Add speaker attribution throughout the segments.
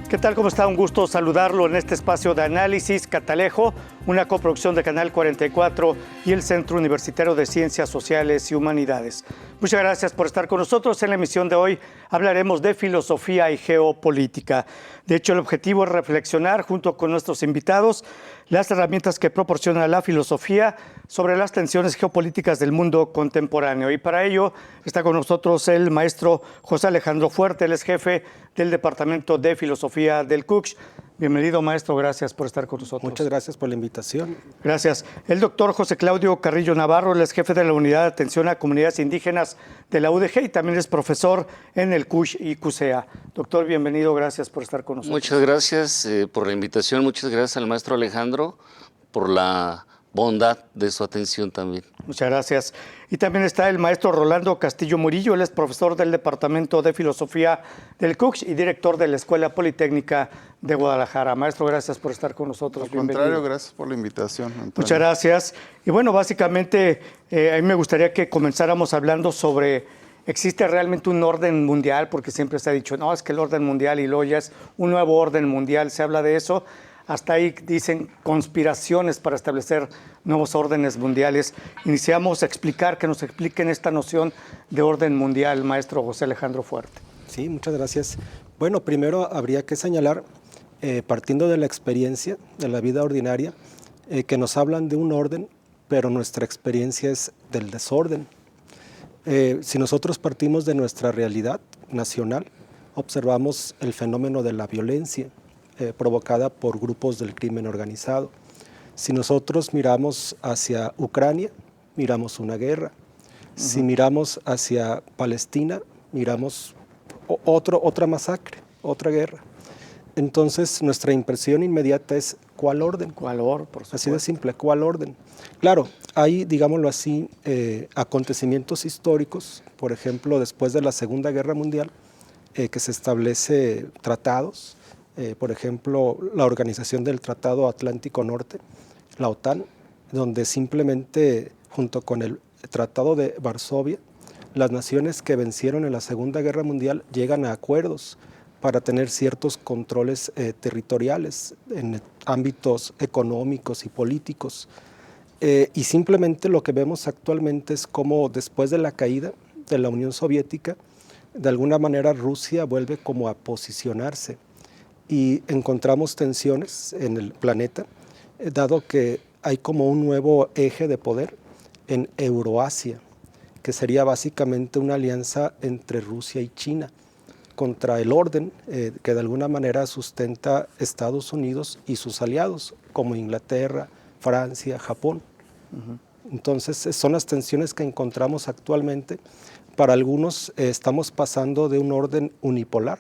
Speaker 1: ¿Qué tal? ¿Cómo está? Un gusto saludarlo en este espacio de análisis Catalejo, una coproducción de Canal 44 y el Centro Universitario de Ciencias Sociales y Humanidades. Muchas gracias por estar con nosotros. En la emisión de hoy hablaremos de filosofía y geopolítica. De hecho, el objetivo es reflexionar junto con nuestros invitados las herramientas que proporciona la filosofía sobre las tensiones geopolíticas del mundo contemporáneo. Y para ello está con nosotros el maestro José Alejandro Fuerte, él es jefe del Departamento de Filosofía del CUCH. Bienvenido, maestro, gracias por estar con nosotros.
Speaker 2: Muchas gracias por la invitación.
Speaker 1: Gracias. El doctor José Claudio Carrillo Navarro, él es jefe de la Unidad de Atención a Comunidades Indígenas de la UDG y también es profesor en el CUCH y CUSEA. Doctor, bienvenido, gracias por estar con nosotros.
Speaker 3: Muchas gracias por la invitación, muchas gracias al maestro Alejandro por la bondad de su atención también.
Speaker 1: Muchas gracias. Y también está el maestro Rolando Castillo Murillo, él es profesor del Departamento de Filosofía del CUCH y director de la Escuela Politécnica de Guadalajara. Maestro, gracias por estar con nosotros.
Speaker 4: Al contrario, gracias por la invitación, Antonio.
Speaker 1: Muchas gracias. Y bueno, básicamente a mí me gustaría que comenzáramos hablando sobre, ¿existe realmente un orden mundial? Porque siempre se ha dicho, no, es que el orden mundial y luego ya es un nuevo orden mundial, se habla de eso. Hasta ahí dicen conspiraciones para establecer nuevos órdenes mundiales. Iniciamos a explicar, que nos expliquen esta noción de orden mundial, maestro José Alejandro Fuerte.
Speaker 2: Sí, muchas gracias. Bueno, primero habría que señalar, partiendo de la experiencia de la vida ordinaria, que nos hablan de un orden, pero nuestra experiencia es del desorden. Si nosotros partimos de nuestra realidad nacional, observamos el fenómeno de la violencia, provocada por grupos del crimen organizado. Si nosotros miramos hacia Ucrania, miramos una guerra. Si miramos hacia Palestina, miramos otra masacre, otra guerra. Entonces, nuestra impresión inmediata es ¿cuál orden?
Speaker 1: ¿Cuál orden? Por supuesto.
Speaker 2: Así de simple, ¿cuál orden? Claro, hay, digámoslo así, acontecimientos históricos, por ejemplo, después de la Segunda Guerra Mundial, que se establece tratados. Por ejemplo, la Organización del Tratado Atlántico Norte, la OTAN, donde simplemente, junto con el Tratado de Varsovia, las naciones que vencieron en la Segunda Guerra Mundial llegan a acuerdos para tener ciertos controles territoriales en ámbitos económicos y políticos. Y simplemente lo que vemos actualmente es cómo después de la caída de la Unión Soviética, de alguna manera Rusia vuelve como a posicionarse. Y encontramos tensiones en el planeta, dado que hay como un nuevo eje de poder en Euroasia, que sería básicamente una alianza entre Rusia y China contra el orden que de alguna manera sustenta Estados Unidos y sus aliados, como Inglaterra, Francia, Japón. Entonces, son las tensiones que encontramos actualmente. Para algunos estamos pasando de un orden unipolar,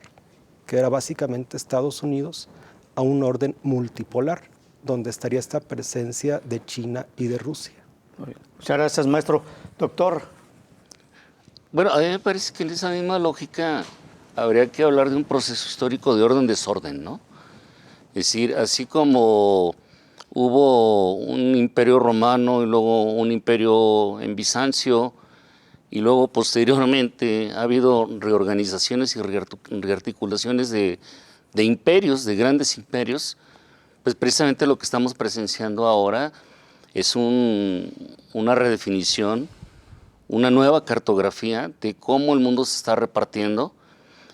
Speaker 2: que era básicamente Estados Unidos, a un orden multipolar, donde estaría esta presencia de China y de Rusia.
Speaker 1: Muchas gracias, maestro. Doctor.
Speaker 3: Bueno, a mí me parece que en esa misma lógica habría que hablar de un proceso histórico de orden-desorden, ¿no? Es decir, así como hubo un imperio romano y luego un imperio en Bizancio, y luego posteriormente ha habido reorganizaciones y rearticulaciones de imperios, de grandes imperios, pues precisamente lo que estamos presenciando ahora es una redefinición, una nueva cartografía de cómo el mundo se está repartiendo.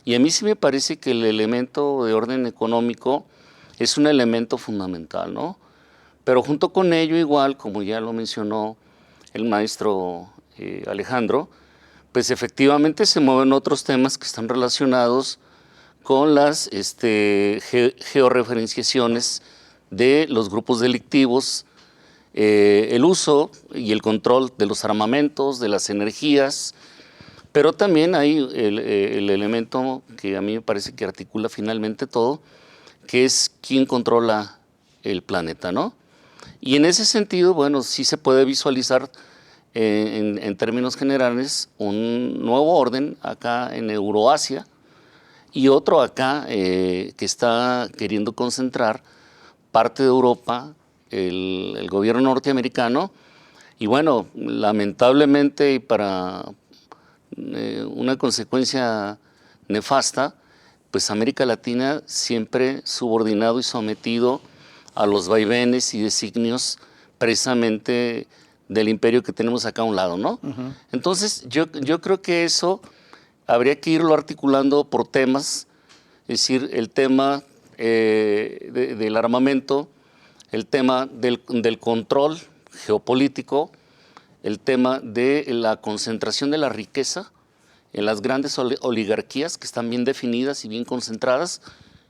Speaker 3: Y a mí sí me parece que el elemento de orden económico es un elemento fundamental, ¿no? Pero junto con ello, igual, como ya lo mencionó el maestro Alejandro, pues efectivamente se mueven otros temas que están relacionados con las georreferenciaciones de los grupos delictivos, el uso y el control de los armamentos, de las energías, pero también hay el elemento que a mí me parece que articula finalmente todo, que es quién controla el planeta, ¿no? Y en ese sentido, bueno, sí se puede visualizar en términos generales un nuevo orden acá en Euroasia y otro acá que está queriendo concentrar parte de Europa, el gobierno norteamericano, y bueno, lamentablemente y para una consecuencia nefasta, pues América Latina siempre subordinado y sometido a los vaivenes y designios precisamente del imperio que tenemos acá a un lado, ¿no? Entonces, yo creo que eso habría que irlo articulando por temas, es decir, el tema del armamento, el tema del control geopolítico, el tema de la concentración de la riqueza en las grandes oligarquías que están bien definidas y bien concentradas,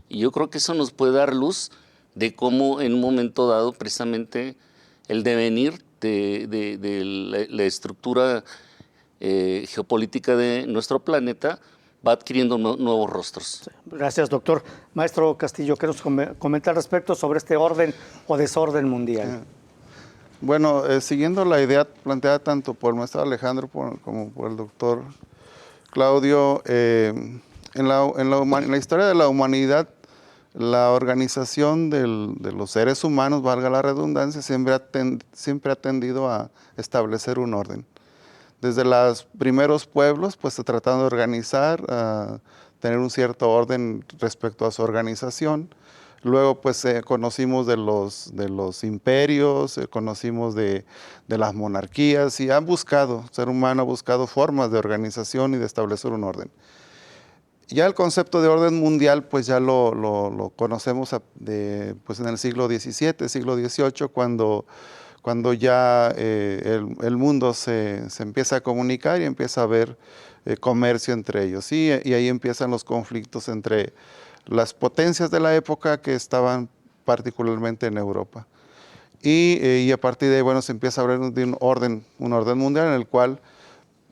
Speaker 3: y yo creo que eso nos puede dar luz de cómo en un momento dado precisamente el devenir de la estructura geopolítica de nuestro planeta va adquiriendo nuevos rostros.
Speaker 1: Gracias, doctor. Maestro Castillo, ¿qué nos comenta al respecto sobre este orden o desorden mundial?
Speaker 4: Bueno, siguiendo la idea planteada tanto por el maestro Alejandro como por el doctor Claudio, en la historia de la humanidad, la organización de los seres humanos, valga la redundancia, siempre ha tendido a establecer un orden. Desde los primeros pueblos, pues se trataron de organizar, tener un cierto orden respecto a su organización. Luego, pues conocimos de los imperios, conocimos de las monarquías y el ser humano ha buscado formas de organización y de establecer un orden. Ya el concepto de orden mundial, pues ya lo conocemos pues en el siglo XVII, siglo XVIII, cuando ya el mundo se empieza a comunicar y empieza a haber comercio entre ellos. Y ahí empiezan los conflictos entre las potencias de la época que estaban particularmente en Europa. Y a partir de ahí, bueno, se empieza a hablar de un orden mundial en el cual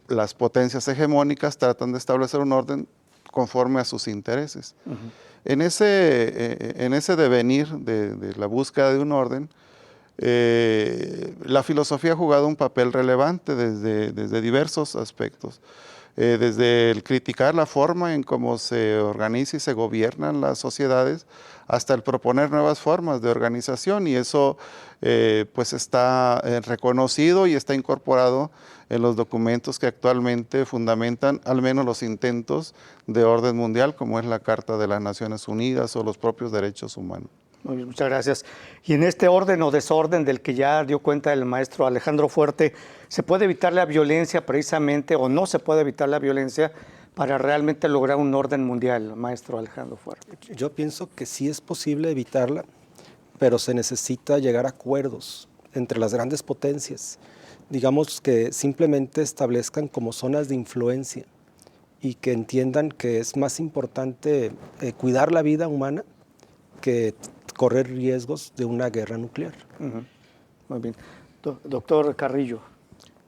Speaker 4: las potencias hegemónicas tratan de establecer un orden conforme a sus intereses. En ese devenir de la búsqueda de un orden, la filosofía ha jugado un papel relevante desde diversos aspectos. Desde el criticar la forma en cómo se organiza y se gobiernan las sociedades, hasta el proponer nuevas formas de organización, y eso pues está reconocido y está incorporado en los documentos que actualmente fundamentan al menos los intentos de orden mundial, como es la Carta de las Naciones Unidas o los propios derechos humanos.
Speaker 1: Muy bien, muchas gracias. Y en este orden o desorden del que ya dio cuenta el maestro Alejandro Fuerte, ¿se puede evitar la violencia precisamente o no se puede evitar la violencia para realmente lograr un orden mundial, maestro Alejandro Fuerte?
Speaker 2: Yo pienso que sí es posible evitarla, pero se necesita llegar a acuerdos entre las grandes potencias. Digamos que simplemente establezcan como zonas de influencia y que entiendan que es más importante cuidar la vida humana que correr riesgos de una guerra nuclear.
Speaker 1: Muy bien. Doctor Carrillo.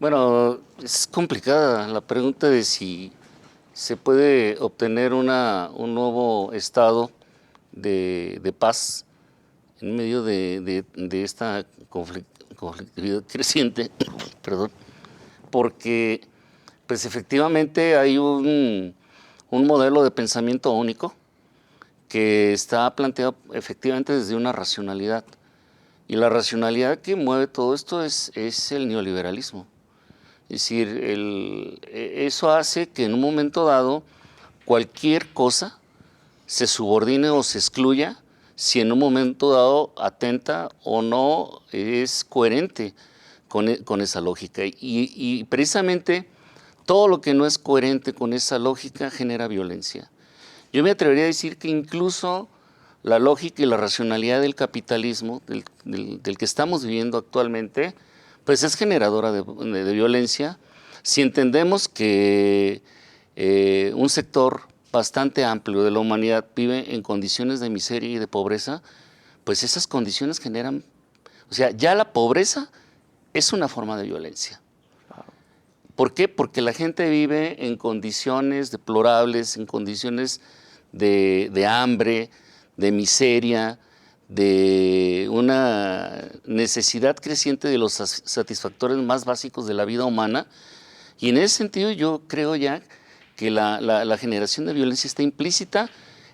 Speaker 3: Bueno, es complicada la pregunta de si se puede obtener un nuevo estado de paz en medio de esta conflictividad creciente, perdón, porque pues efectivamente hay un modelo de pensamiento único que está planteado efectivamente desde una racionalidad. Y la racionalidad que mueve todo esto es el neoliberalismo. Es decir, eso hace que en un momento dado cualquier cosa se subordine o se excluya si en un momento dado atenta o no es coherente con esa lógica. Y precisamente todo lo que no es coherente con esa lógica genera violencia. Yo me atrevería a decir que incluso la lógica y la racionalidad del capitalismo, del que estamos viviendo actualmente, pues es generadora de violencia. Si entendemos que un sector bastante amplio de la humanidad vive en condiciones de miseria y de pobreza, pues esas condiciones generan, o sea, ya la pobreza es una forma de violencia. ¿Por qué? Porque la gente vive en condiciones deplorables, en condiciones de hambre, de miseria, de una necesidad creciente de los satisfactores más básicos de la vida humana. Y en ese sentido yo creo ya que la generación de violencia está implícita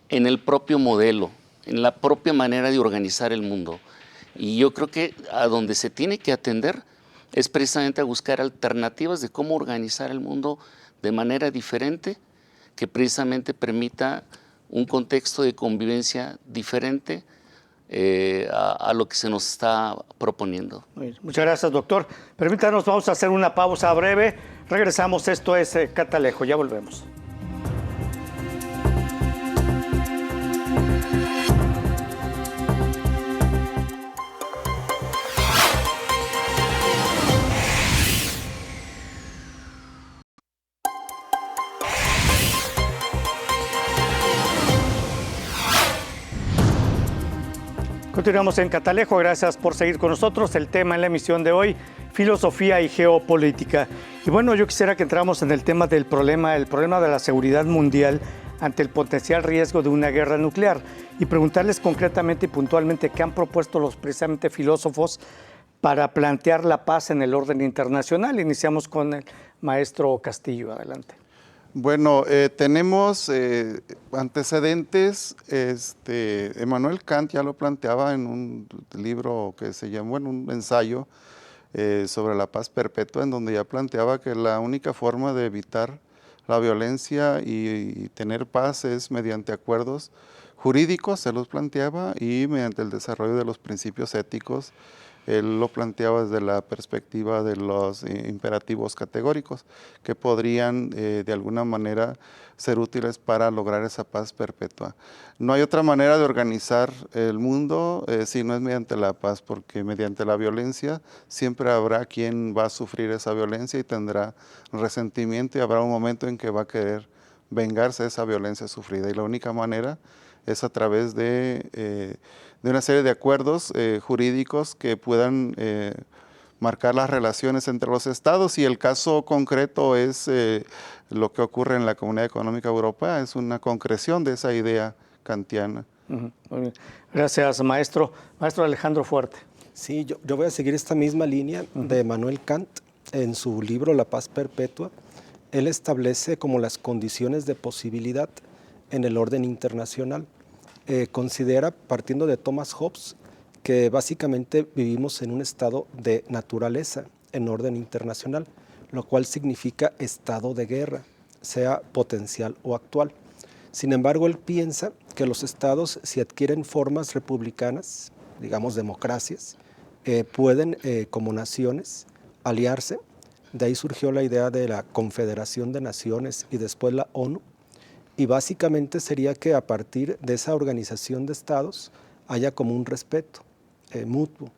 Speaker 3: en el propio modelo, en la propia manera de organizar el mundo. Y yo creo que a donde se tiene que atender es precisamente a buscar alternativas de cómo organizar el mundo de manera diferente, que precisamente permita un contexto de convivencia diferente a lo que se nos está proponiendo.
Speaker 1: Muchas gracias, doctor. Permítanos, vamos a hacer una pausa breve. Regresamos, esto es Catalejo, ya volvemos. Continuamos en Catalejo, gracias por seguir con nosotros. El tema en la emisión de hoy, filosofía y geopolítica. Y bueno, yo quisiera que entramos en el tema del problema de la seguridad mundial ante el potencial riesgo de una guerra nuclear y preguntarles concretamente y puntualmente qué han propuesto los precisamente filósofos para plantear la paz en el orden internacional. Iniciamos con el maestro Castillo, adelante.
Speaker 4: Bueno, tenemos antecedentes. Emmanuel Kant ya lo planteaba en un libro que se llama, un ensayo sobre la paz perpetua, en donde ya planteaba que la única forma de evitar la violencia y tener paz es mediante acuerdos jurídicos, se los planteaba, y mediante el desarrollo de los principios éticos. Él lo planteaba desde la perspectiva de los imperativos categóricos que podrían de alguna manera ser útiles para lograr esa paz perpetua. No hay otra manera de organizar el mundo si no es mediante la paz, porque mediante la violencia siempre habrá quien va a sufrir esa violencia y tendrá resentimiento, y habrá un momento en que va a querer vengarse de esa violencia sufrida, y la única manera es a través de una serie de acuerdos jurídicos que puedan marcar las relaciones entre los estados, y el caso concreto es lo que ocurre en la Comunidad Económica Europea, es una concreción de esa idea kantiana.
Speaker 1: Muy bien. Gracias, maestro. Maestro Alejandro Fuerte.
Speaker 2: Sí, yo voy a seguir esta misma línea de Emmanuel Kant. En su libro La paz perpetua, él establece como las condiciones de posibilidad en el orden internacional. Considera, partiendo de Thomas Hobbes, que básicamente vivimos en un estado de naturaleza en orden internacional, lo cual significa estado de guerra, sea potencial o actual. Sin embargo, él piensa que los estados, si adquieren formas republicanas, digamos democracias, pueden como naciones aliarse. De ahí surgió la idea de la Confederación de Naciones y después la ONU. Y básicamente sería que a partir de esa organización de estados haya como un respeto mutuo.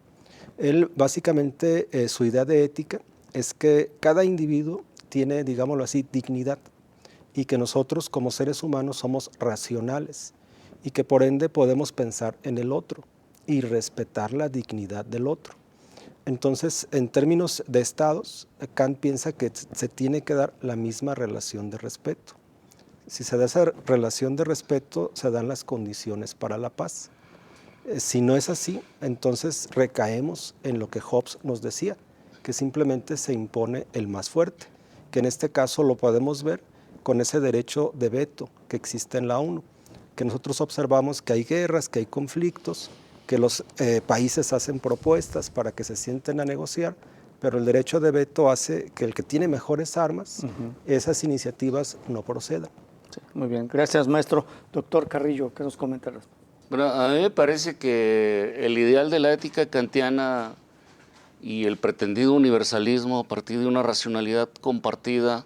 Speaker 2: Él básicamente, su idea de ética es que cada individuo tiene, digámoslo así, dignidad, y que nosotros como seres humanos somos racionales y que por ende podemos pensar en el otro y respetar la dignidad del otro. Entonces, en términos de estados, Kant piensa que se tiene que dar la misma relación de respeto. Si se da esa relación de respeto, se dan las condiciones para la paz. Si no es así, entonces recaemos en lo que Hobbes nos decía, que simplemente se impone el más fuerte, que en este caso lo podemos ver con ese derecho de veto que existe en la ONU, que nosotros observamos que hay guerras, que hay conflictos, que los países hacen propuestas para que se sienten a negociar, pero el derecho de veto hace que el que tiene mejores armas, esas iniciativas no procedan.
Speaker 1: Sí, muy bien, gracias, maestro. Doctor Carrillo, ¿qué nos comentarás?
Speaker 3: Bueno, a mí me parece que el ideal de la ética kantiana y el pretendido universalismo a partir de una racionalidad compartida,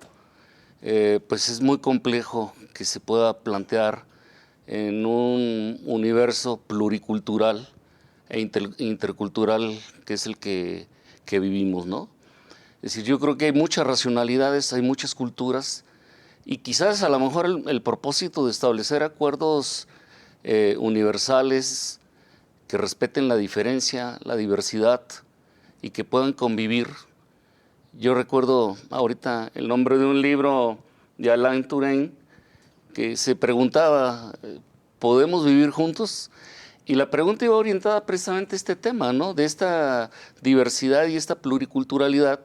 Speaker 3: pues es muy complejo que se pueda plantear en un universo pluricultural e intercultural que es el que vivimos, ¿no? Es decir, yo creo que hay muchas racionalidades, hay muchas culturas, y quizás a lo mejor el propósito de establecer acuerdos universales que respeten la diferencia, la diversidad y que puedan convivir. Yo recuerdo ahorita el nombre de un libro de Alain Touraine que se preguntaba, ¿podemos vivir juntos? Y la pregunta iba orientada precisamente a este tema, ¿no? De esta diversidad y esta pluriculturalidad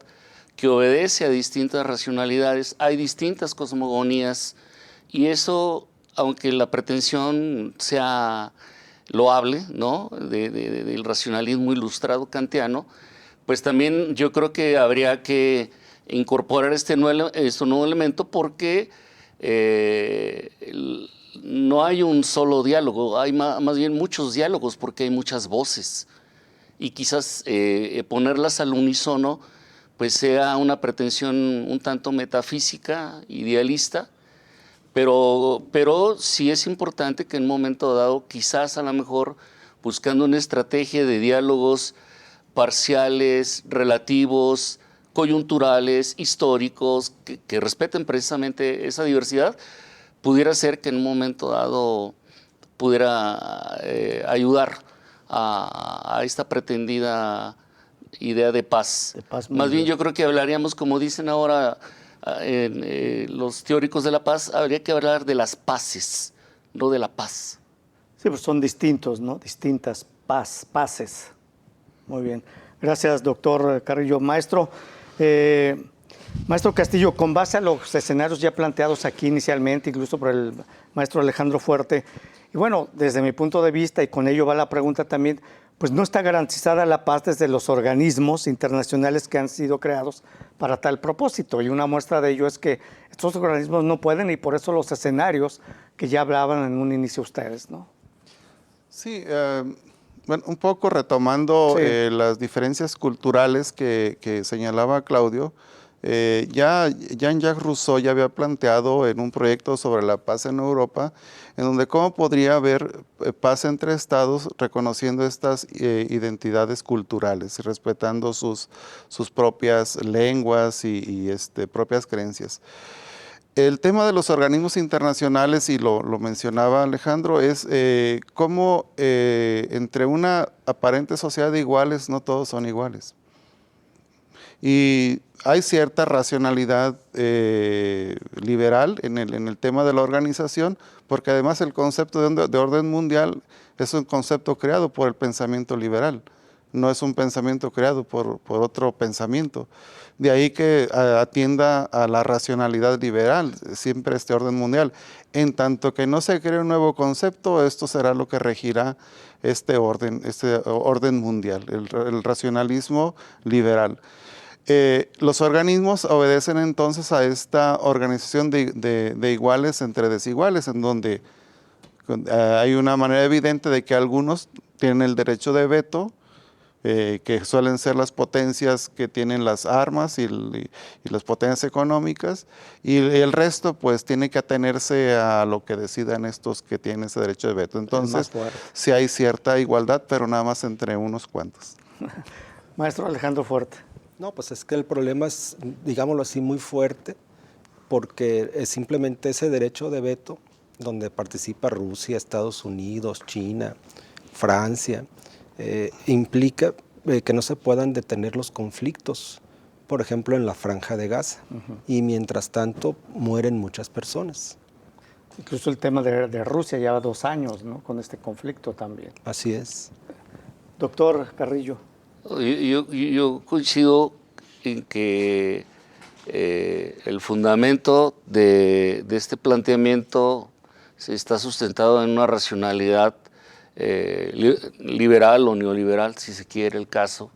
Speaker 3: que obedece a distintas racionalidades, hay distintas cosmogonías, y eso, aunque la pretensión sea loable, ¿no? Del racionalismo ilustrado kantiano, pues también yo creo que habría que incorporar este nuevo elemento porque no hay un solo diálogo, hay más bien muchos diálogos porque hay muchas voces. Y quizás ponerlas al unísono pues sea una pretensión un tanto metafísica, idealista, pero sí es importante que en un momento dado, quizás a lo mejor buscando una estrategia de diálogos parciales, relativos, coyunturales, históricos, que respeten precisamente esa diversidad, pudiera ser que en un momento dado pudiera ayudar a esta pretendida idea de paz. Más bien yo creo que hablaríamos, como dicen ahora los teóricos de la paz, habría que hablar de las paces, no de la paz.
Speaker 1: Sí, pues son distintos, ¿no? Distintas paces. Muy bien. Gracias, doctor Carrillo. Maestro Castillo, con base a los escenarios ya planteados aquí inicialmente, incluso por el maestro Alejandro Fuerte, y bueno, desde mi punto de vista, y con ello va la pregunta también, pues no está garantizada la paz desde los organismos internacionales que han sido creados para tal propósito. Y una muestra de ello es que estos organismos no pueden, y por eso los escenarios que ya hablaban en un inicio ustedes, ¿no?
Speaker 4: Sí, bueno, un poco retomando las diferencias culturales que señalaba Claudio, Jean-Jacques Rousseau ya había planteado en un proyecto sobre la paz en Europa, en donde cómo podría haber paz entre estados reconociendo estas identidades culturales y respetando sus propias lenguas y propias creencias. El tema de los organismos internacionales, y lo mencionaba Alejandro, es cómo entre una aparente sociedad de iguales no todos son iguales. Y hay cierta racionalidad liberal en el tema de la organización, porque además el concepto de orden mundial es un concepto creado por el pensamiento liberal, no es un pensamiento creado por otro pensamiento. De ahí que atienda a la racionalidad liberal, siempre este orden mundial. En tanto que no se cree un nuevo concepto, esto será lo que regirá este orden mundial, el racionalismo liberal. Los organismos obedecen entonces a esta organización de iguales entre desiguales, en donde hay una manera evidente de que algunos tienen el derecho de veto, que suelen ser las potencias que tienen las armas y las potencias económicas, y el resto pues tiene que atenerse a lo que decidan estos que tienen ese derecho de veto. Entonces sí hay cierta igualdad, pero nada más entre unos cuantos.
Speaker 1: Maestro Alejandro Fuerte.
Speaker 2: No, pues es que el problema es, digámoslo así, muy fuerte, porque es simplemente ese derecho de veto donde participa Rusia, Estados Unidos, China, Francia, implica que no se puedan detener los conflictos, por ejemplo, en la Franja de Gaza, y mientras tanto mueren muchas personas.
Speaker 1: Incluso el tema de Rusia lleva 2 años, ¿no?, con este conflicto también.
Speaker 2: Así es.
Speaker 1: Doctor Carrillo.
Speaker 3: Yo coincido en que el fundamento de este planteamiento se está sustentado en una racionalidad liberal o neoliberal, si se quiere el caso,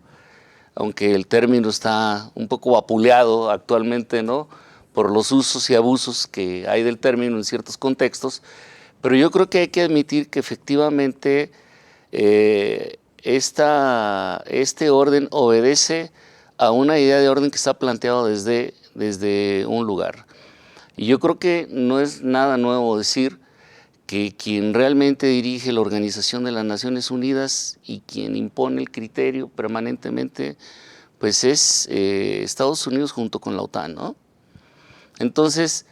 Speaker 3: aunque el término está un poco vapuleado actualmente, ¿no?, por los usos y abusos que hay del término en ciertos contextos, pero yo creo que hay que admitir que efectivamente este orden obedece a una idea de orden que está planteado desde un lugar. Y yo creo que no es nada nuevo decir que quien realmente dirige la Organización de las Naciones Unidas y quien impone el criterio permanentemente, pues es Estados Unidos junto con la OTAN, ¿no? Entonces,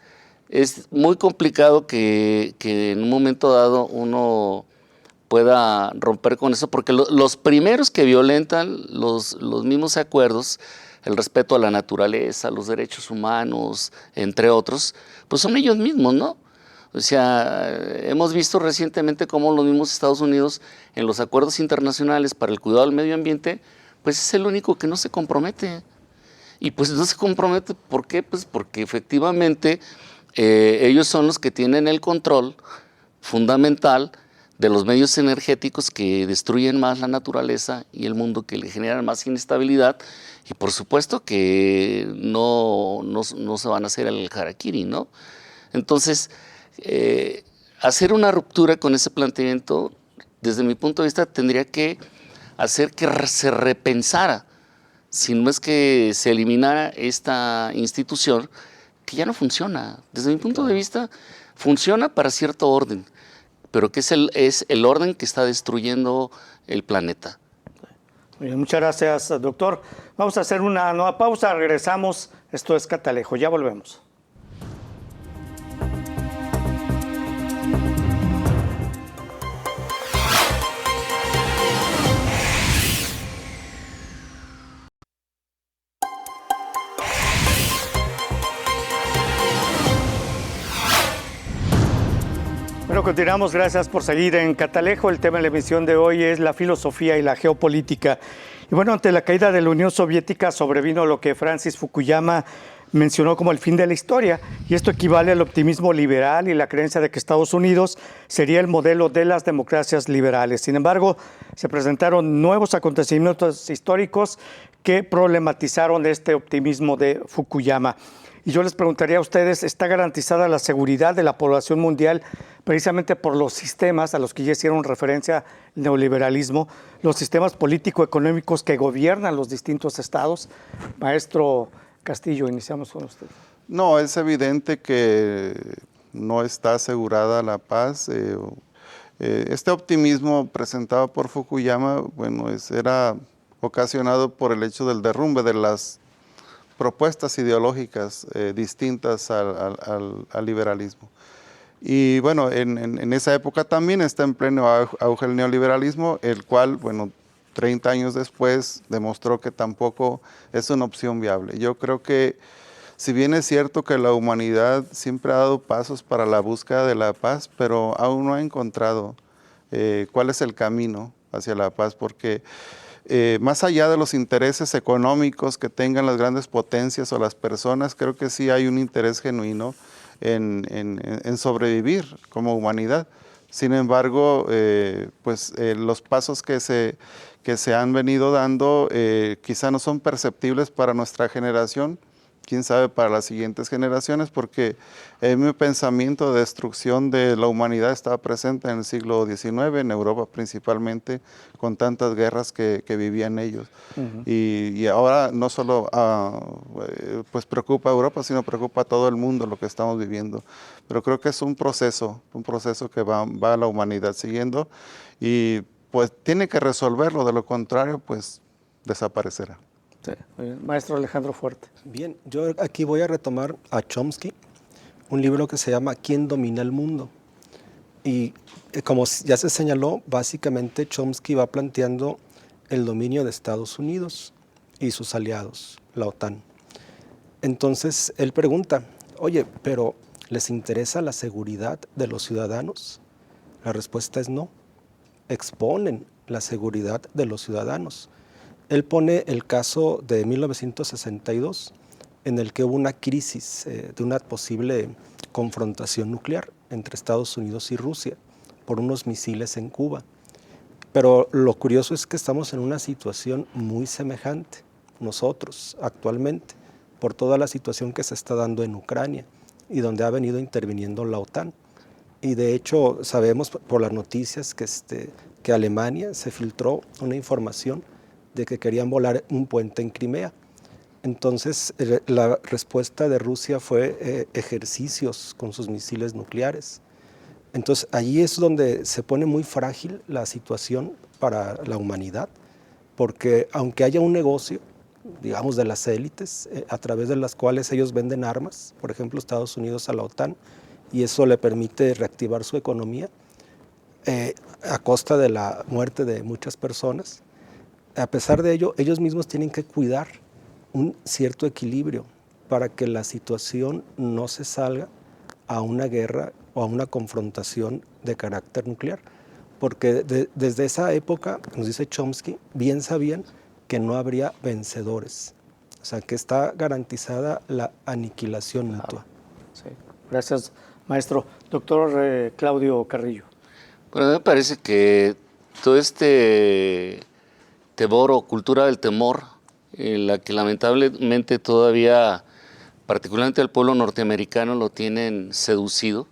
Speaker 3: es muy complicado que en un momento dado uno pueda romper con eso, porque los primeros que violentan los mismos acuerdos, el respeto a la naturaleza, los derechos humanos, entre otros, pues son ellos mismos, ¿no? O sea, hemos visto recientemente cómo los mismos Estados Unidos en los acuerdos internacionales para el cuidado del medio ambiente, pues es el único que no se compromete. Y pues no se compromete, ¿por qué? Pues porque efectivamente ellos son los que tienen el control fundamental de los medios energéticos que destruyen más la naturaleza y el mundo, que le generan más inestabilidad, y por supuesto que no se van a hacer el harakiri, ¿no? Entonces, hacer una ruptura con ese planteamiento, desde mi punto de vista, tendría que hacer que se repensara, si no es que se eliminara esta institución que ya no funciona. Desde mi punto de vista, funciona para cierto orden, pero que es el orden que está destruyendo el planeta.
Speaker 1: Muy bien, muchas gracias, doctor. Vamos a hacer una nueva pausa, regresamos. Esto es Catalejo, ya volvemos. Bueno, continuamos. Gracias por seguir en Catalejo. El tema de la emisión de hoy es la filosofía y la geopolítica. Y bueno, ante la caída de la Unión Soviética sobrevino lo que Francis Fukuyama mencionó como el fin de la historia, y esto equivale al optimismo liberal y la creencia de que Estados Unidos sería el modelo de las democracias liberales. Sin embargo, se presentaron nuevos acontecimientos históricos que problematizaron este optimismo de Fukuyama. Y yo les preguntaría a ustedes, ¿está garantizada la seguridad de la población mundial precisamente por los sistemas a los que ya hicieron referencia el neoliberalismo, los sistemas político-económicos que gobiernan los distintos estados? Maestro Castillo, iniciamos con usted.
Speaker 4: No, es evidente que no está asegurada la paz. Este optimismo presentado por Fukuyama, bueno, era ocasionado por el hecho del derrumbe de las propuestas ideológicas distintas al liberalismo. Y bueno, en esa época también está en pleno auge el neoliberalismo, el cual, bueno, 30 años después demostró que tampoco es una opción viable. Yo creo que, si bien es cierto que la humanidad siempre ha dado pasos para la búsqueda de la paz, pero aún no ha encontrado cuál es el camino hacia la paz, porque más allá de los intereses económicos que tengan las grandes potencias o las personas, creo que sí hay un interés genuino en sobrevivir como humanidad. Sin embargo, los pasos que se han venido dando quizá no son perceptibles para nuestra generación, quién sabe para las siguientes generaciones, porque mi pensamiento de destrucción de la humanidad estaba presente en el siglo XIX, en Europa principalmente, con tantas guerras que vivían ellos. Y ahora no solo pues preocupa a Europa, sino preocupa a todo el mundo lo que estamos viviendo. Pero creo que es un proceso que va la humanidad siguiendo, y pues tiene que resolverlo, de lo contrario pues desaparecerá.
Speaker 1: Sí, muy bien. Maestro Alejandro Fuerte.
Speaker 2: Bien, yo aquí voy a retomar a Chomsky, un libro que se llama ¿Quién domina el mundo? Y como ya se señaló, básicamente Chomsky va planteando el dominio de Estados Unidos y sus aliados, la OTAN. Entonces él pregunta, oye, pero ¿les interesa la seguridad de los ciudadanos? La respuesta es no. Exponen la seguridad de los ciudadanos. Él pone el caso de 1962, en el que hubo una crisis de una posible confrontación nuclear entre Estados Unidos y Rusia por unos misiles en Cuba. Pero lo curioso es que estamos en una situación muy semejante nosotros actualmente, por toda la situación que se está dando en Ucrania y donde ha venido interviniendo la OTAN. Y de hecho sabemos por las noticias que Alemania se filtró una información de que querían volar un puente en Crimea. Entonces la respuesta de Rusia fue ejercicios con sus misiles nucleares. Entonces allí es donde se pone muy frágil la situación para la humanidad, porque aunque haya un negocio, digamos, de las élites, a través de las cuales ellos venden armas, por ejemplo Estados Unidos a la OTAN, y eso le permite reactivar su economía a costa de la muerte de muchas personas, a pesar de ello, ellos mismos tienen que cuidar un cierto equilibrio para que la situación no se salga a una guerra o a una confrontación de carácter nuclear. Porque desde esa época, nos dice Chomsky, bien sabían que no habría vencedores. O sea, que está garantizada la aniquilación mutua.
Speaker 1: Sí. Gracias, maestro. Doctor Claudio Carrillo.
Speaker 3: Bueno, me parece que todo este temor o cultura del temor, en la que lamentablemente todavía, particularmente al pueblo norteamericano, lo tienen seducido,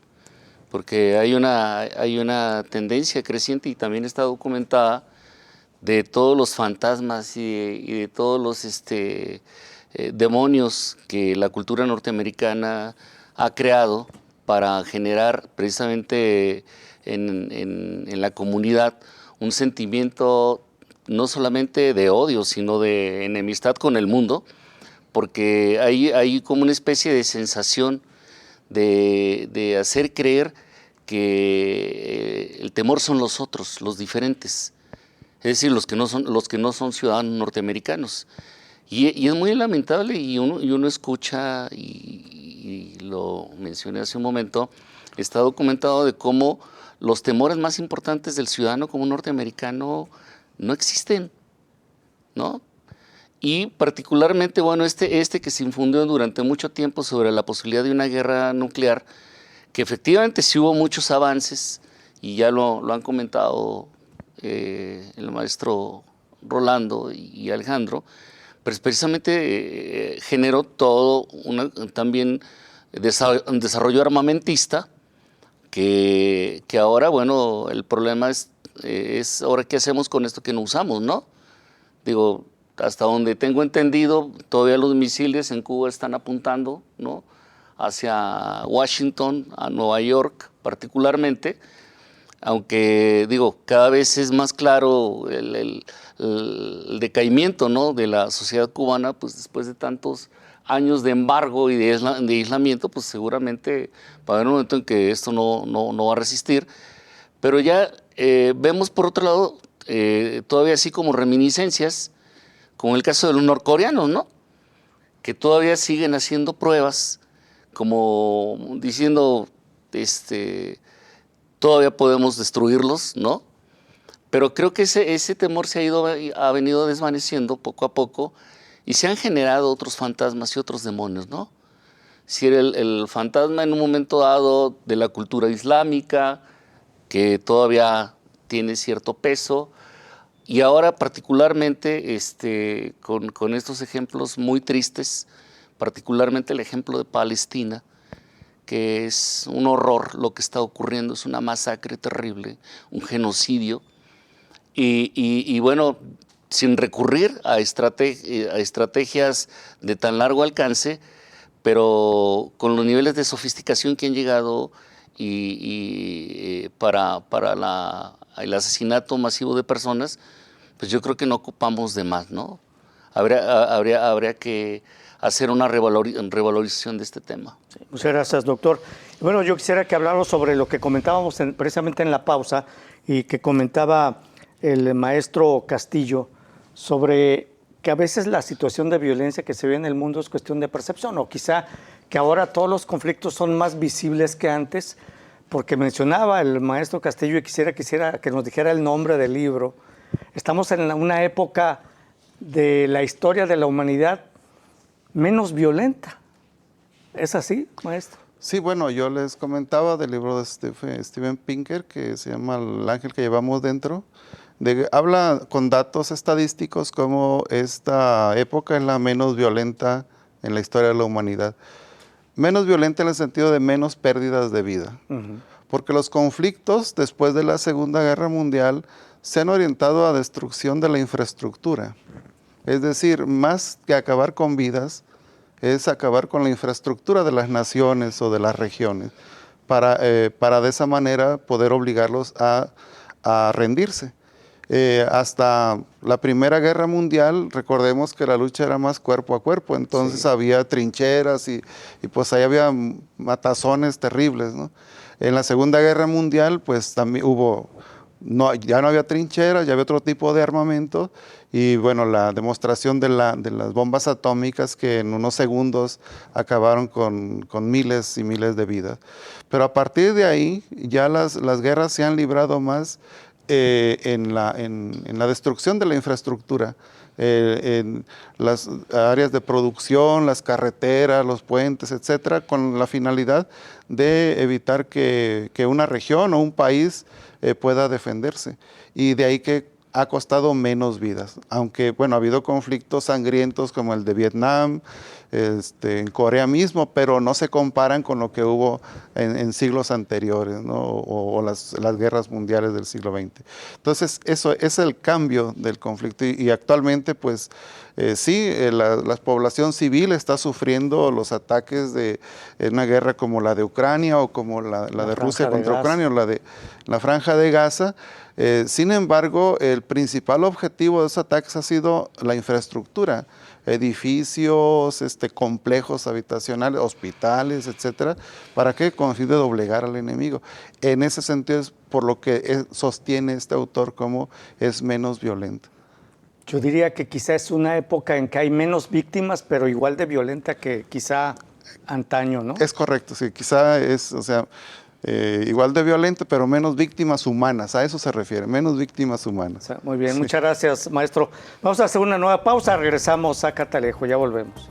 Speaker 3: porque hay una tendencia creciente y también está documentada de todos los fantasmas y de todos los demonios que la cultura norteamericana ha creado para generar precisamente en la comunidad un sentimiento no solamente de odio, sino de enemistad con el mundo, porque hay como una especie de sensación de hacer creer que el temor son los otros, los diferentes, es decir, los que no son ciudadanos norteamericanos. Y es muy lamentable, y uno escucha, y lo mencioné hace un momento, está documentado de cómo los temores más importantes del ciudadano común norteamericano no existen, ¿no? Y particularmente, bueno, este que se infundió durante mucho tiempo sobre la posibilidad de una guerra nuclear, que efectivamente sí hubo muchos avances, y ya lo han comentado el maestro Rolando y Alejandro, pero precisamente generó todo también un desarrollo armamentista, que ahora, bueno, el problema es ahora qué hacemos con esto que no usamos, ¿no? Digo, hasta donde tengo entendido, todavía los misiles en Cuba están apuntando, ¿no?, hacia Washington, a Nueva York particularmente, aunque, digo, cada vez es más claro el decaimiento, ¿no?, de la sociedad cubana, pues después de tantos años de embargo y de aislamiento, pues seguramente va a haber un momento en que esto no va a resistir. Pero ya vemos, por otro lado, todavía así como reminiscencias, como el caso de los norcoreanos, ¿no?, que todavía siguen haciendo pruebas, como diciendo, todavía podemos destruirlos, ¿no? Pero creo que ese temor ha venido desvaneciendo poco a poco, y se han generado otros fantasmas y otros demonios, ¿no? Si era el fantasma en un momento dado de la cultura islámica, que todavía tiene cierto peso, y ahora particularmente con estos ejemplos muy tristes, particularmente el ejemplo de Palestina, que es un horror lo que está ocurriendo, es una masacre terrible, un genocidio, y bueno, sin recurrir a estrategias de tan largo alcance, pero con los niveles de sofisticación que han llegado para el asesinato masivo de personas, pues yo creo que no ocupamos de más, ¿no? Habría que hacer una revalorización de este tema.
Speaker 1: Sí, muchas gracias, doctor. Bueno, yo quisiera que habláramos sobre lo que comentábamos precisamente en la pausa, y que comentaba el maestro Castillo, sobre que a veces la situación de violencia que se ve en el mundo es cuestión de percepción, o quizá que ahora todos los conflictos son más visibles que antes, porque mencionaba el maestro Castillo, y quisiera que nos dijera el nombre del libro. Estamos en una época de la historia de la humanidad menos violenta. ¿Es así, maestro?
Speaker 4: Sí, bueno, yo les comentaba del libro de Steven Pinker, que se llama El ángel que llevamos dentro. Habla con datos estadísticos como esta época es la menos violenta en la historia de la humanidad. Menos violenta en el sentido de menos pérdidas de vida. Porque los conflictos después de la Segunda Guerra Mundial se han orientado a destrucción de la infraestructura. Es decir, más que acabar con vidas, es acabar con la infraestructura de las naciones o de las regiones, para de esa manera poder obligarlos a rendirse. Hasta la Primera Guerra Mundial, recordemos que la lucha era más cuerpo a cuerpo, entonces había trincheras y pues ahí había matazones terribles, ¿no? En la Segunda Guerra Mundial, pues también ya no había trincheras, ya había otro tipo de armamento, y bueno, la demostración de las bombas atómicas que en unos segundos acabaron con miles y miles de vidas. Pero a partir de ahí, ya las guerras se han librado más en la destrucción de la infraestructura, en las áreas de producción, las carreteras, los puentes, etcétera, con la finalidad de evitar que una región o un país pueda defenderse. Y de ahí que ha costado menos vidas, aunque bueno, ha habido conflictos sangrientos como el de Vietnam, en Corea mismo, pero no se comparan con lo que hubo en siglos anteriores, ¿no? o las guerras mundiales del siglo XX. Entonces, eso es el cambio del conflicto y actualmente, pues, sí, la población civil está sufriendo los ataques de una guerra como la de Ucrania o como la de Rusia contra Ucrania o la de la Franja de Gaza. Sin embargo, el principal objetivo de esos ataques ha sido la infraestructura, edificios, complejos habitacionales, hospitales, etcétera. ¿Para qué? Con el fin de doblegar al enemigo. En ese sentido es por lo que sostiene este autor como es menos violento.
Speaker 1: Yo diría que quizá es una época en que hay menos víctimas, pero igual de violenta que quizá antaño, ¿no?
Speaker 4: Es correcto, sí, quizá es, igual de violento, pero menos víctimas humanas, a eso se refiere, menos víctimas humanas.
Speaker 1: O sea, muy bien, sí. Muchas gracias, maestro. Vamos a hacer una nueva pausa, regresamos a Catalejo, ya volvemos.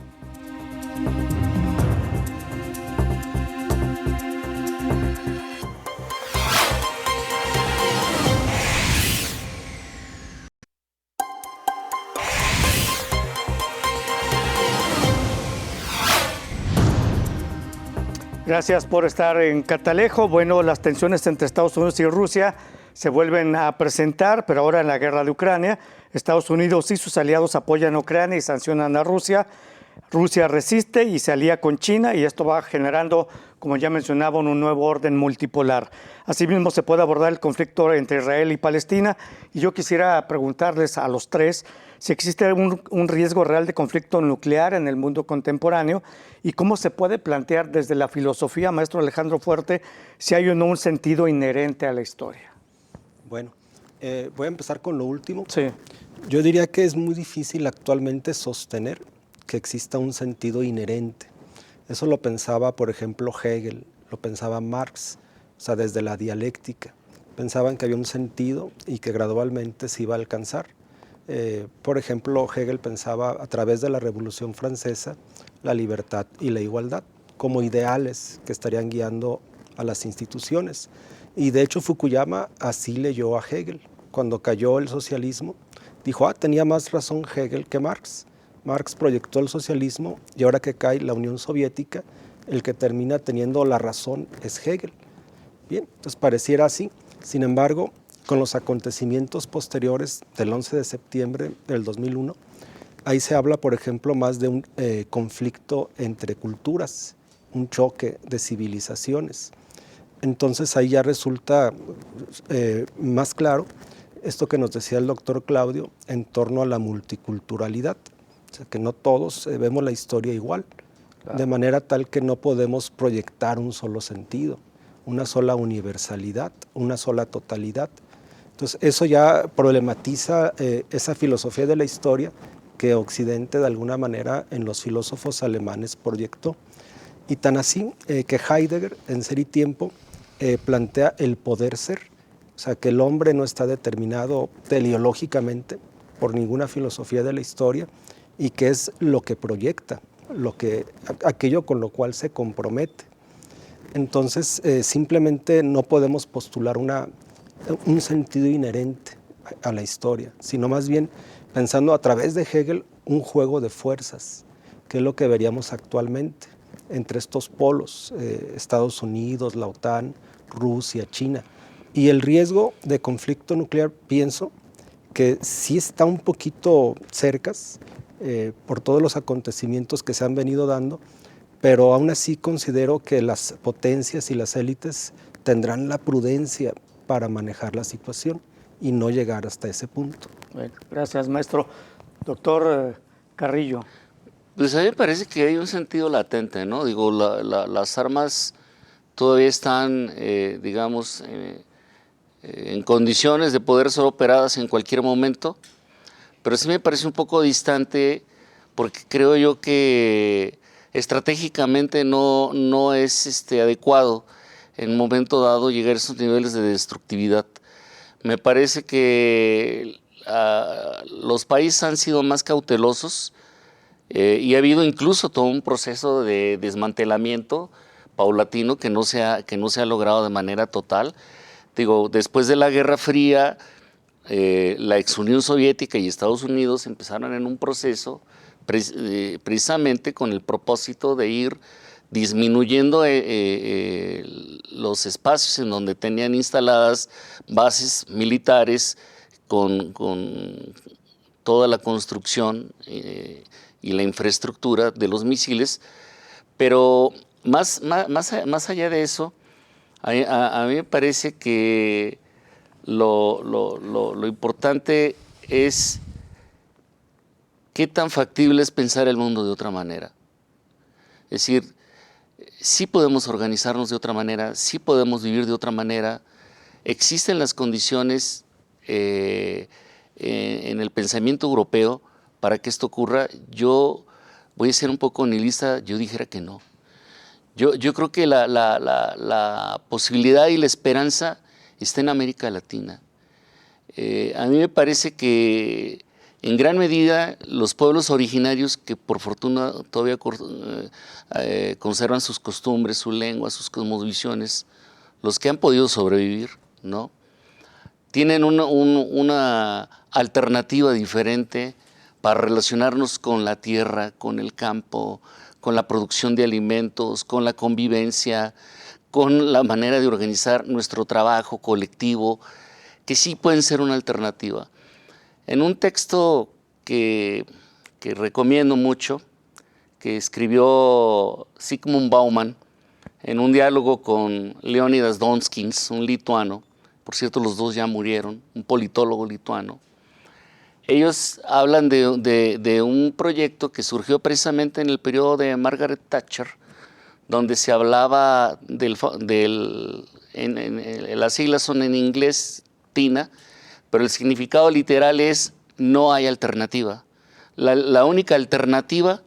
Speaker 1: Gracias por estar en Catalejo. Bueno, las tensiones entre Estados Unidos y Rusia se vuelven a presentar, pero ahora en la guerra de Ucrania. Estados Unidos y sus aliados apoyan a Ucrania y sancionan a Rusia. Rusia resiste y se alía con China y esto va generando, como ya mencionaba, un nuevo orden multipolar. Asimismo, se puede abordar el conflicto entre Israel y Palestina y yo quisiera preguntarles a los tres si existe un riesgo real de conflicto nuclear en el mundo contemporáneo y cómo se puede plantear desde la filosofía, maestro Alejandro Fuerte, si hay o no un sentido inherente a la historia.
Speaker 2: Bueno, voy a empezar con lo último.
Speaker 1: Sí.
Speaker 2: Yo diría que es muy difícil actualmente sostener que exista un sentido inherente. Eso lo pensaba, por ejemplo, Hegel, lo pensaba Marx, o sea, desde la dialéctica. Pensaban que había un sentido y que gradualmente se iba a alcanzar. Por ejemplo, Hegel pensaba a través de la Revolución Francesa la libertad y la igualdad como ideales que estarían guiando a las instituciones. Y de hecho Fukuyama así leyó a Hegel. Cuando cayó el socialismo, dijo, tenía más razón Hegel que Marx. Marx proyectó el socialismo y ahora que cae la Unión Soviética, el que termina teniendo la razón es Hegel. Bien, entonces pareciera así. Sin embargo, con los acontecimientos posteriores del 11 de septiembre del 2001, ahí se habla, por ejemplo, más de un conflicto entre culturas, un choque de civilizaciones. Entonces ahí ya resulta más claro esto que nos decía el doctor Claudio en torno a la multiculturalidad, o sea, que no todos vemos la historia igual, claro. De manera tal que no podemos proyectar un solo sentido, una sola universalidad, una sola totalidad. Entonces eso ya problematiza esa filosofía de la historia que Occidente de alguna manera en los filósofos alemanes proyectó. Y tan así que Heidegger en Ser y Tiempo plantea el poder ser, o sea que el hombre no está determinado teleológicamente por ninguna filosofía de la historia y que es lo que proyecta, aquello con lo cual se compromete. Entonces simplemente no podemos postular un sentido inherente a la historia, sino más bien pensando a través de Hegel un juego de fuerzas, que es lo que veríamos actualmente entre estos polos, Estados Unidos, la OTAN, Rusia, China. Y el riesgo de conflicto nuclear, pienso que sí está un poquito cercas por todos los acontecimientos que se han venido dando, pero aún así considero que las potencias y las élites tendrán la prudencia para manejar la situación y no llegar hasta ese punto.
Speaker 1: Bueno, gracias, maestro. Doctor Carrillo.
Speaker 3: Pues a mí me parece que hay un sentido latente, ¿no? Digo, las armas todavía están, digamos, en condiciones de poder ser operadas en cualquier momento, pero sí me parece un poco distante porque creo yo que estratégicamente no es adecuado en un momento dado llegar a esos niveles de destructividad. Me parece que los países han sido más cautelosos y ha habido incluso todo un proceso de desmantelamiento paulatino que no se ha logrado de manera total. Digo, después de la Guerra Fría, la ex Unión Soviética y Estados Unidos empezaron en un proceso precisamente con el propósito de ir disminuyendo los espacios en donde tenían instaladas bases militares con toda la construcción y la infraestructura de los misiles, pero más allá de eso, a mí me parece que lo importante es qué tan factible es pensar el mundo de otra manera. Es decir, sí podemos organizarnos de otra manera, sí podemos vivir de otra manera, existen las condiciones en el pensamiento europeo para que esto ocurra. Yo voy a ser un poco nihilista, yo dijera que no. Yo creo que la posibilidad y la esperanza está en América Latina. A mí me parece que en gran medida los pueblos originarios, que por fortuna todavía conservan sus costumbres, su lengua, sus cosmovisiones, los que han podido sobrevivir, ¿no?, tienen una alternativa diferente para relacionarnos con la tierra, con el campo, con la producción de alimentos, con la convivencia, con la manera de organizar nuestro trabajo colectivo, que sí pueden ser una alternativa. En un texto que recomiendo mucho, que escribió Zygmunt Bauman en un diálogo con Leonidas Donskis, un lituano, por cierto los dos ya murieron, un politólogo lituano. Ellos hablan de un proyecto que surgió precisamente en el periodo de Margaret Thatcher, donde se hablaba las siglas son en inglés TINA, pero el significado literal es no hay alternativa. La única alternativa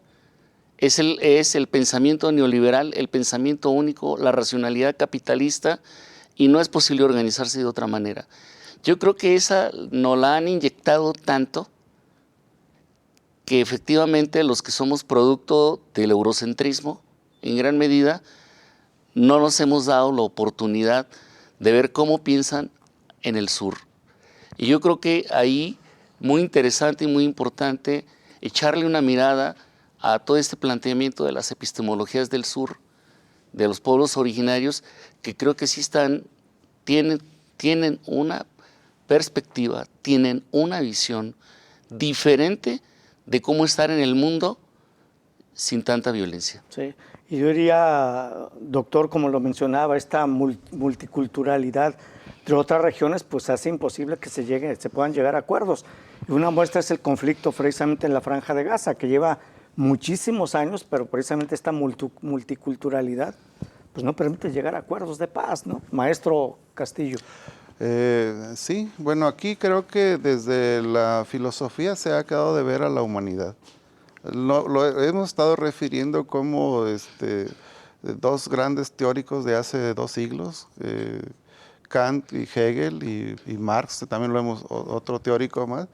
Speaker 3: es el pensamiento neoliberal, el pensamiento único, la racionalidad capitalista, y no es posible organizarse de otra manera. Yo creo que esa nos la han inyectado tanto que efectivamente los que somos producto del eurocentrismo, en gran medida, no nos hemos dado la oportunidad de ver cómo piensan en el sur. Y yo creo que ahí, muy interesante y muy importante, echarle una mirada a todo este planteamiento de las epistemologías del sur, de los pueblos originarios, que creo que sí tienen una perspectiva, tienen una visión diferente de cómo estar en el mundo sin tanta violencia.
Speaker 1: Sí, y yo diría, doctor, como lo mencionaba, esta multiculturalidad de otras regiones pues hace imposible que se puedan llegar a acuerdos. Y una muestra es el conflicto precisamente en la Franja de Gaza, que lleva muchísimos años, pero precisamente esta multiculturalidad pues no permite llegar a acuerdos de paz, ¿no? Maestro Castillo.
Speaker 4: Sí, bueno, aquí creo que desde la filosofía se ha quedado de ver a la humanidad. Lo hemos estado refiriendo como dos grandes teóricos de hace 2 siglos, Kant y Hegel y Marx, también lo hemos, otro teórico más.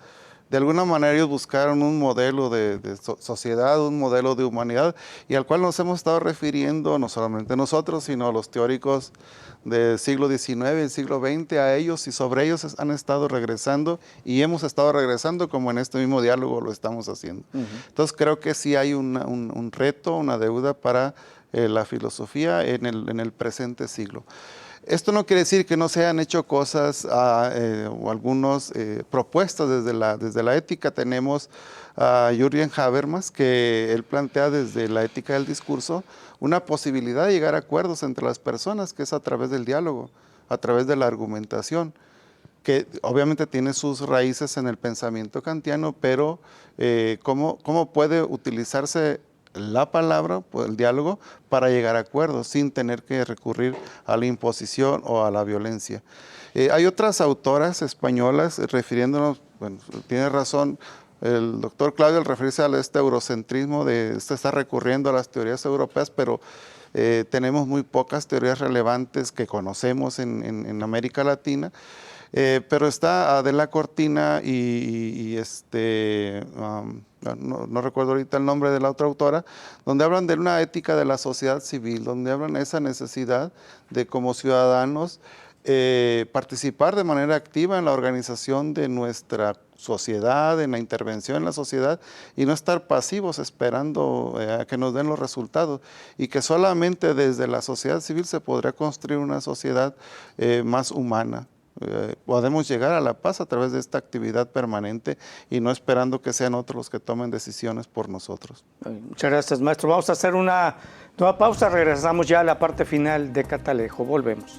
Speaker 4: De alguna manera ellos buscaron un modelo de sociedad, un modelo de humanidad, y al cual nos hemos estado refiriendo no solamente nosotros, sino los teóricos del siglo XIX y el siglo XX, a ellos, y sobre ellos han estado regresando, y hemos estado regresando como en este mismo diálogo lo estamos haciendo. Entonces creo que sí hay un reto, una deuda para la filosofía en el presente siglo. Esto no quiere decir que no se hayan hecho cosas o algunas propuestas desde la ética. Tenemos a Jürgen Habermas, que él plantea desde la ética del discurso una posibilidad de llegar a acuerdos entre las personas, que es a través del diálogo, a través de la argumentación, que obviamente tiene sus raíces en el pensamiento kantiano, pero ¿cómo puede utilizarse la palabra, el diálogo, para llegar a acuerdos sin tener que recurrir a la imposición o a la violencia? Hay otras autoras españolas refiriéndonos, bueno, tiene razón el doctor Claudio al referirse a este eurocentrismo, está recurriendo a las teorías europeas, pero tenemos muy pocas teorías relevantes que conocemos en América Latina. Pero está Adela Cortina no recuerdo ahorita el nombre de la otra autora, donde hablan de una ética de la sociedad civil, donde hablan de esa necesidad de como ciudadanos participar de manera activa en la organización de nuestra sociedad, en la intervención en la sociedad, y no estar pasivos esperando a que nos den los resultados, y que solamente desde la sociedad civil se podrá construir una sociedad más humana. Podemos llegar a la paz a través de esta actividad permanente y no esperando que sean otros los que tomen decisiones por nosotros.
Speaker 1: Muchas gracias, maestro. Vamos a hacer una nueva pausa. Regresamos ya a la parte final de Catalejo. Volvemos.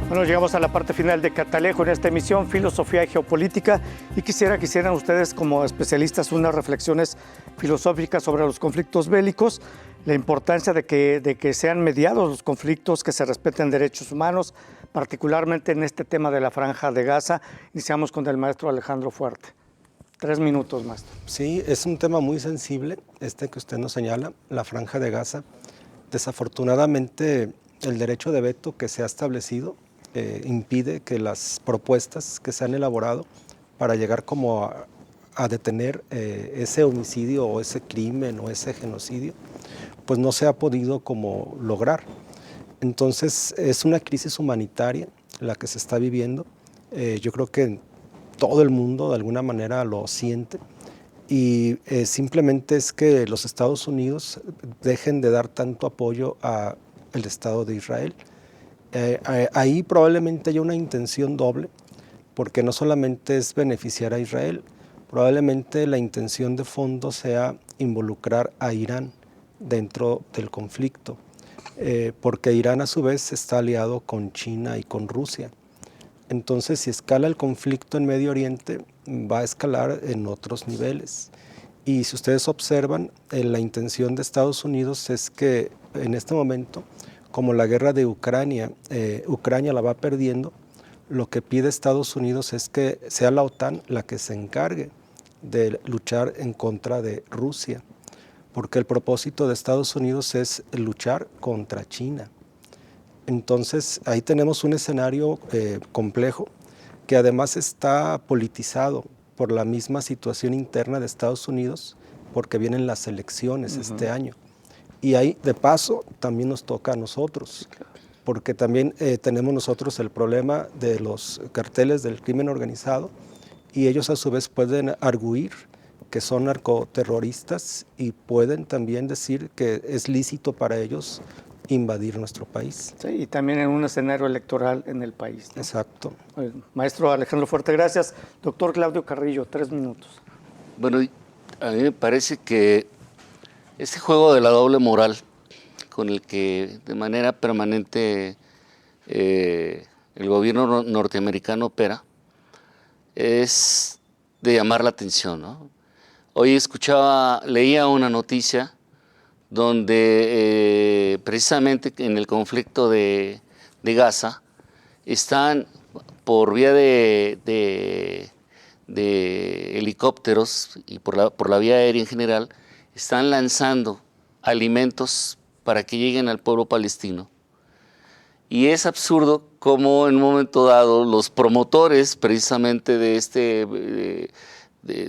Speaker 1: Bueno, llegamos a la parte final de Catalejo en esta emisión, Filosofía y Geopolítica, y quisieran ustedes como especialistas unas reflexiones filosóficas sobre los conflictos bélicos, la importancia de que sean mediados los conflictos, que se respeten derechos humanos, particularmente en este tema de la Franja de Gaza. Iniciamos con el maestro Alejandro Fuerte. 3 minutos, maestro.
Speaker 2: Sí, es un tema muy sensible, que usted nos señala, la Franja de Gaza. Desafortunadamente, el derecho de veto que se ha establecido impide que las propuestas que se han elaborado para llegar como a detener ese homicidio o ese crimen o ese genocidio, pues no se ha podido como lograr. Entonces es una crisis humanitaria la que se está viviendo. Yo creo que todo el mundo de alguna manera lo siente, y simplemente es que los Estados Unidos dejen de dar tanto apoyo al Estado de Israel. Ahí probablemente haya una intención doble, porque no solamente es beneficiar a Israel, probablemente la intención de fondo sea involucrar a Irán dentro del conflicto, porque Irán a su vez está aliado con China y con Rusia. Entonces, si escala el conflicto en Medio Oriente, va a escalar en otros niveles. Y si ustedes observan, la intención de Estados Unidos es que en este momento, como la guerra de Ucrania la va perdiendo, lo que pide Estados Unidos es que sea la OTAN la que se encargue de luchar en contra de Rusia, porque el propósito de Estados Unidos es luchar contra China. Entonces, ahí tenemos un escenario complejo, que además está politizado por la misma situación interna de Estados Unidos, porque vienen las elecciones este año. Y ahí, de paso, también nos toca a nosotros, porque también tenemos nosotros el problema de los carteles del crimen organizado, y ellos a su vez pueden arguir que son narcoterroristas y pueden también decir que es lícito para ellos invadir nuestro país.
Speaker 1: Sí, y también en un escenario electoral en el país, ¿no?
Speaker 2: Exacto.
Speaker 1: Maestro Alejandro Fuerte, gracias. Doctor Claudio Carrillo, 3 minutos.
Speaker 3: Bueno, a mí me parece que este juego de la doble moral con el que de manera permanente el gobierno norteamericano opera es de llamar la atención, ¿no? Hoy leía una noticia donde precisamente en el conflicto de Gaza están por vía de helicópteros y por la vía aérea en general, están lanzando alimentos para que lleguen al pueblo palestino. Y es absurdo cómo en un momento dado los promotores precisamente de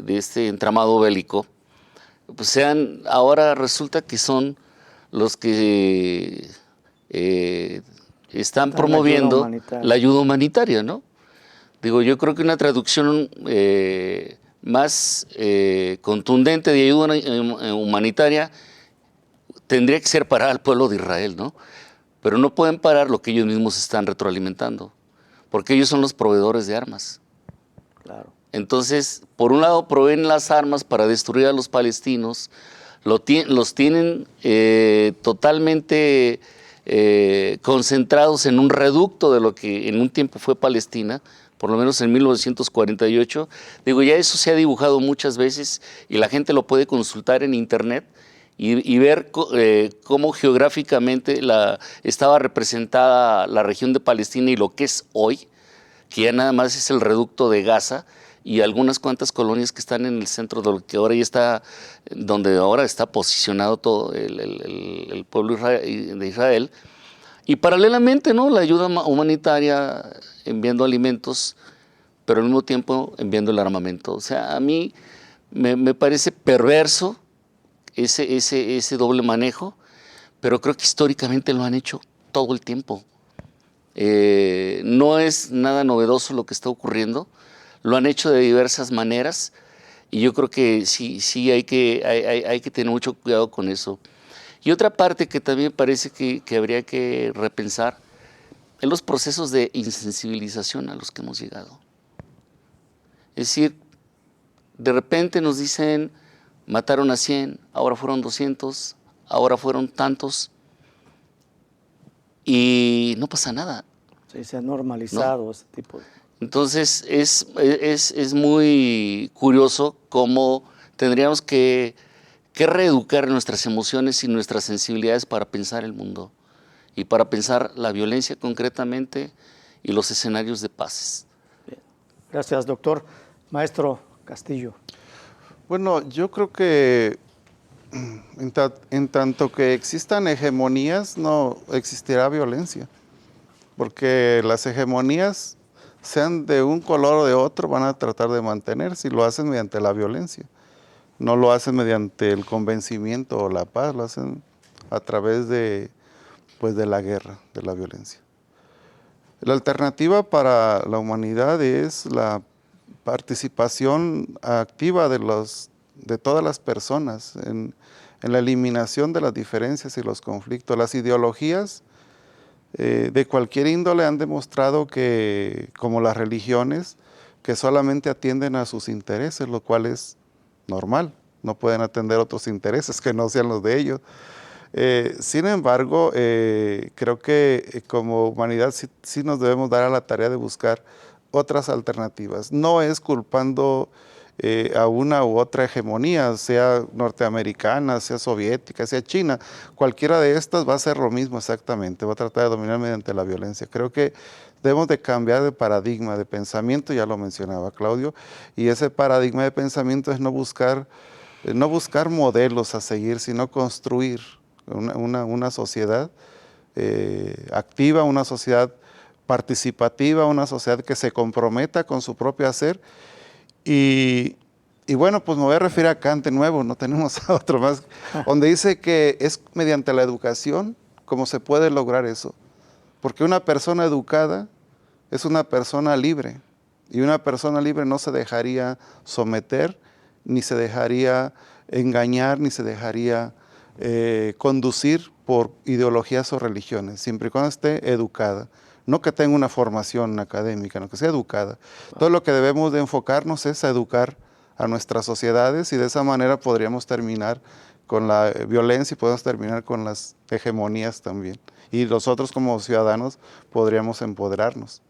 Speaker 3: este entramado bélico, pues ahora resulta que son los que están promoviendo la ayuda humanitaria, ¿no? Digo, yo creo que una traducción más contundente de ayuda humanitaria tendría que ser parar al pueblo de Israel, ¿no? Pero no pueden parar lo que ellos mismos están retroalimentando, porque ellos son los proveedores de armas.
Speaker 1: Claro.
Speaker 3: Entonces, por un lado proveen las armas para destruir a los palestinos, los tienen totalmente concentrados en un reducto de lo que en un tiempo fue Palestina, por lo menos en 1948. Digo, ya eso se ha dibujado muchas veces y la gente lo puede consultar en internet y ver cómo geográficamente estaba representada la región de Palestina y lo que es hoy, que ya nada más es el reducto de Gaza, y algunas cuantas colonias que están en el centro de lo que ahora ya está, donde ahora está posicionado todo el pueblo de Israel. Y paralelamente, ¿no?, la ayuda humanitaria, enviando alimentos, pero al mismo tiempo enviando el armamento. O sea, a mí me parece perverso ese doble manejo, pero creo que históricamente lo han hecho todo el tiempo. No es nada novedoso lo que está ocurriendo, lo han hecho de diversas maneras y yo creo que sí hay que tener mucho cuidado con eso. Y otra parte que también parece que habría que repensar es los procesos de insensibilización a los que hemos llegado. Es decir, de repente nos dicen, mataron a 100, ahora fueron 200, ahora fueron tantos, y no pasa nada.
Speaker 1: Sí, se ha normalizado, ¿no?, ese tipo de...
Speaker 3: Entonces, es muy curioso cómo tendríamos que reeducar nuestras emociones y nuestras sensibilidades para pensar el mundo y para pensar la violencia concretamente y los escenarios de paz.
Speaker 1: Bien. Gracias, doctor. Maestro Castillo.
Speaker 4: Bueno, yo creo que en tanto que existan hegemonías, no existirá violencia, porque las hegemonías, sean de un color o de otro, van a tratar de mantenerse y lo hacen mediante la violencia. No lo hacen mediante el convencimiento o la paz, lo hacen a través de la guerra, de la violencia. La alternativa para la humanidad es la participación activa de todas las personas en la eliminación de las diferencias y los conflictos. Las ideologías de cualquier índole han demostrado que, como las religiones, que solamente atienden a sus intereses, lo cual es normal. No pueden atender otros intereses que no sean los de ellos. Sin embargo, creo que como humanidad sí nos debemos dar a la tarea de buscar otras alternativas. No es culpando a una u otra hegemonía, sea norteamericana, sea soviética, sea china. Cualquiera de estas va a hacer lo mismo exactamente, va a tratar de dominar mediante la violencia. Creo que debemos de cambiar de paradigma de pensamiento, ya lo mencionaba Claudio, y ese paradigma de pensamiento es no buscar modelos a seguir, sino construir una sociedad activa, una sociedad participativa, una sociedad que se comprometa con su propio hacer. Y bueno, pues me voy a referir a Kant de nuevo, no tenemos a otro más, donde dice que es mediante la educación como se puede lograr eso. Porque una persona educada es una persona libre, y una persona libre no se dejaría someter, ni se dejaría engañar, ni se dejaría conducir por ideologías o religiones, siempre y cuando esté educada. No que tenga una formación académica, no que sea educada. Todo lo que debemos de enfocarnos es a educar a nuestras sociedades y de esa manera podríamos terminar con la violencia y podemos terminar con las hegemonías también. Y nosotros como ciudadanos podríamos empoderarnos.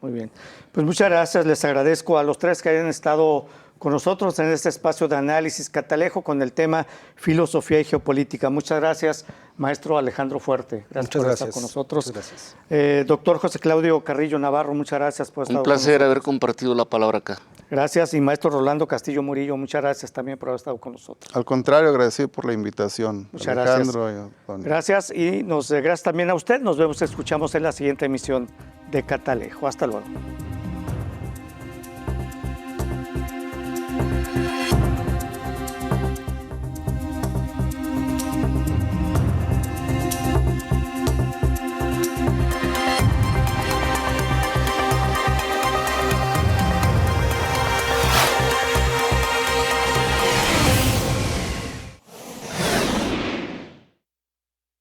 Speaker 1: Muy bien. Pues muchas gracias. Les agradezco a los tres que hayan estado con nosotros en este espacio de análisis Catalejo con el tema filosofía y geopolítica. Muchas gracias, maestro Alejandro Fuerte. Gracias por estar con nosotros.
Speaker 2: Muchas gracias.
Speaker 1: Doctor José Claudio Carrillo Navarro, muchas gracias por estar con nosotros.
Speaker 3: Un placer haber compartido la palabra acá.
Speaker 1: Gracias. Y maestro Rolando Castillo Murillo, muchas gracias también por haber estado con nosotros.
Speaker 4: Al contrario, agradecido por la invitación.
Speaker 1: Muchas
Speaker 4: Alejandro
Speaker 1: gracias.
Speaker 4: Y
Speaker 1: gracias y gracias también a usted. Nos vemos, escuchamos en la siguiente emisión de Catalejo. Hasta luego.